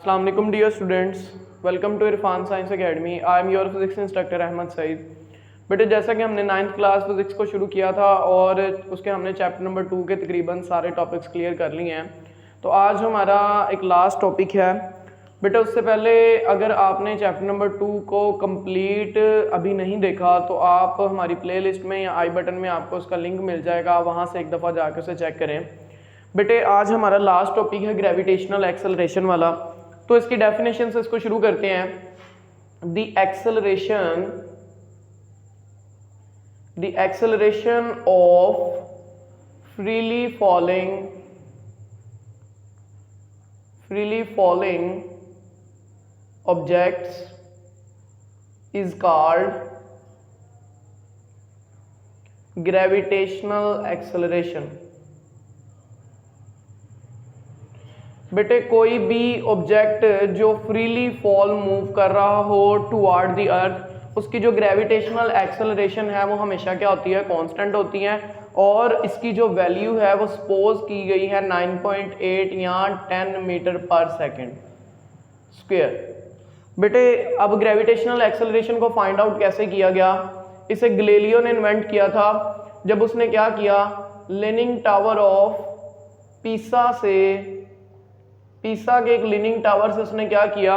अस्सलाम वालेकुम dear students, welcome to Irfan science academy. I am your physics instructor Ahmed Saeed. बेटे जैसा कि हमने 9th क्लास फिजिक्स को शुरू किया था और उसके हमने चैप्टर नंबर 2 के तकरीबन सारे टॉपिक्स क्लियर कर लिए हैं, तो आज हमारा एक लास्ट टॉपिक है। बेटे उससे पहले अगर आपने चैप्टर नंबर 2 को कंप्लीट अभी नहीं देखा तो आप हमारी प्लेलिस्ट में या आई बटन में आपको उसका लिंक मिल जाएगा, वहाँ से एक दफ़ा जाकर उसे चेक करें। बेटे आज हमारा लास्ट टॉपिक है ग्रेविटेशनल एक्सेलरेशन वाला, तो इसकी डेफिनेशन से इसको शुरू करते हैं। The acceleration of freely falling objects is called gravitational acceleration. बेटे कोई भी ऑब्जेक्ट जो फ्रीली फॉल मूव कर रहा हो टुवर्ड द अर्थ, उसकी जो ग्रेविटेशनल एक्सेलरेशन है वो हमेशा क्या होती है, कांस्टेंट होती है। और इसकी जो वैल्यू है वो सपोज की गई है 9.8 या 10 मीटर पर सेकेंड स्क्वायर। बेटे अब ग्रेविटेशनल एक्सेलरेशन को फाइंड आउट कैसे किया गया, इसे गैलीलियो ने इन्वेंट किया था जब उसने क्या किया, लीनिंग टावर ऑफ पीसा के एक लीनिंग टावर से उसने क्या किया,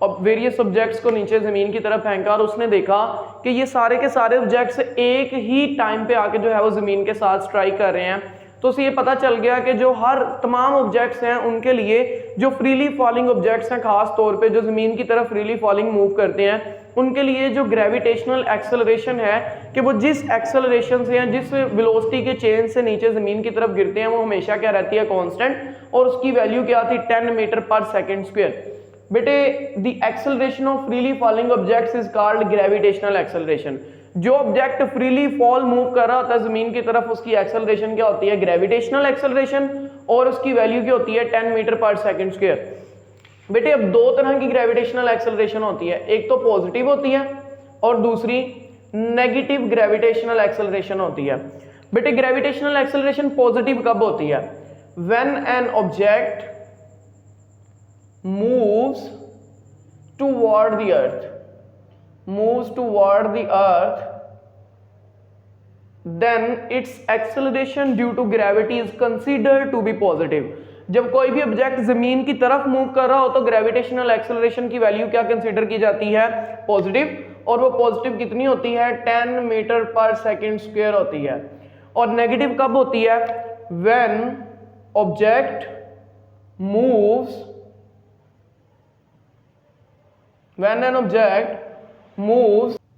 और वेरियस ऑब्जेक्ट्स को नीचे जमीन की तरफ फेंका और उसने देखा कि ये सारे के सारे ऑब्जेक्ट्स एक ही टाइम पे आके जो है वो जमीन के साथ स्ट्राइक कर रहे हैं। तो उसे ये पता चल गया कि जो हर तमाम ऑब्जेक्ट्स हैं उनके लिए जो फ्रीली फॉलिंग ऑब्जेक्ट्स हैं, खास तौर पे जो जमीन की तरफ फ्रीली फॉलिंग मूव करते हैं, उनके लिए जो ग्रेविटेशनल एक्सेलरेशन है कि वो जिस एक्सेलरेशन से या जिस वेलोसिटी के चेंज से नीचे जमीन की तरफ गिरते हैं वो हमेशा क्या रहती है, कांस्टेंट, और उसकी वैल्यू क्या थी, 10 मीटर पर सेकेंड स्क्वायर। बेटे the acceleration of freely falling objects is called gravitational acceleration. जो ऑब्जेक्ट फ्रीली फॉल मूव कर रहा होता है जमीन की तरफ, उसकी एक्सेलरेशन क्या होती है, ग्रेविटेशनल एक्सेलरेशन, और उसकी वैल्यू क्या होती है, 10 मीटर पर सेकेंड स्क्वायर। बेटे अब दो तरह की ग्रेविटेशनल एक्सेलरेशन होती है, एक तो पॉजिटिव होती है और दूसरी नेगेटिव ग्रेविटेशनल एक्सेलरेशन होती है। बेटे ग्रेविटेशनल एक्सेलरेशन पॉजिटिव कब होती है, when an object moves toward the earth, then its acceleration due to gravity is considered to be positive। जब कोई भी ऑब्जेक्ट जमीन की तरफ मूव कर रहा हो तो ग्रेविटेशनल एक्सेलरेशन की वैल्यू क्या कंसीडर की जाती है, पॉजिटिव, और वो पॉजिटिव कितनी होती है, 10 मीटर पर सेकेंड स्क्वायर होती है। और नेगेटिव कब होती है, व्हेन ऑब्जेक्ट moves,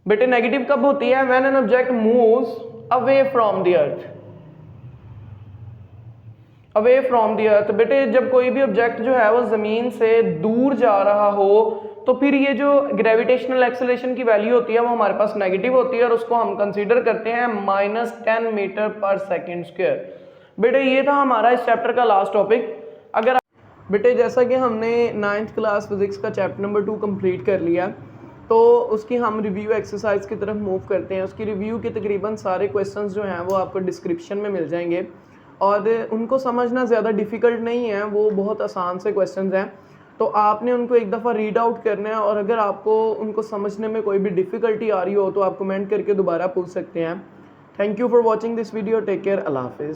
बेटे नेगेटिव कब होती है, when an object moves away from the earth. बेटे जब कोई भी ऑब्जेक्ट जो है वो जमीन से दूर जा रहा हो तो फिर ये जो ग्रेविटेशनल एक्सेलरेशन की वैल्यू होती है वो हमारे पास नेगेटिव होती है और उसको हम कंसीडर करते हैं -10 मीटर पर सेकेंड स्क्वायर। बेटे ये था हमारा इस चैप्टर का लास्ट टॉपिक। अगर बेटे जैसा कि हमने 9th क्लास फिजिक्स का चैप्टर नंबर 2 कंप्लीट कर लिया, तो उसकी हम रिव्यू एक्सरसाइज की तरफ मूव करते हैं। उसकी रिव्यू के तकरीबन सारे क्वेश्चंस जो हैं वो आपको डिस्क्रिप्शन में मिल जाएंगे और उनको समझना ज़्यादा डिफ़िकल्ट नहीं है, वो बहुत आसान से क्वेश्चंस हैं। तो आपने उनको एक दफ़ा रीड आउट करना है और अगर आपको उनको समझने में कोई भी डिफ़िकल्टी आ रही हो तो आप कमेंट करके दोबारा पूछ सकते हैं। Thank you for watching this video, take care, अल्लाह हाफिज़।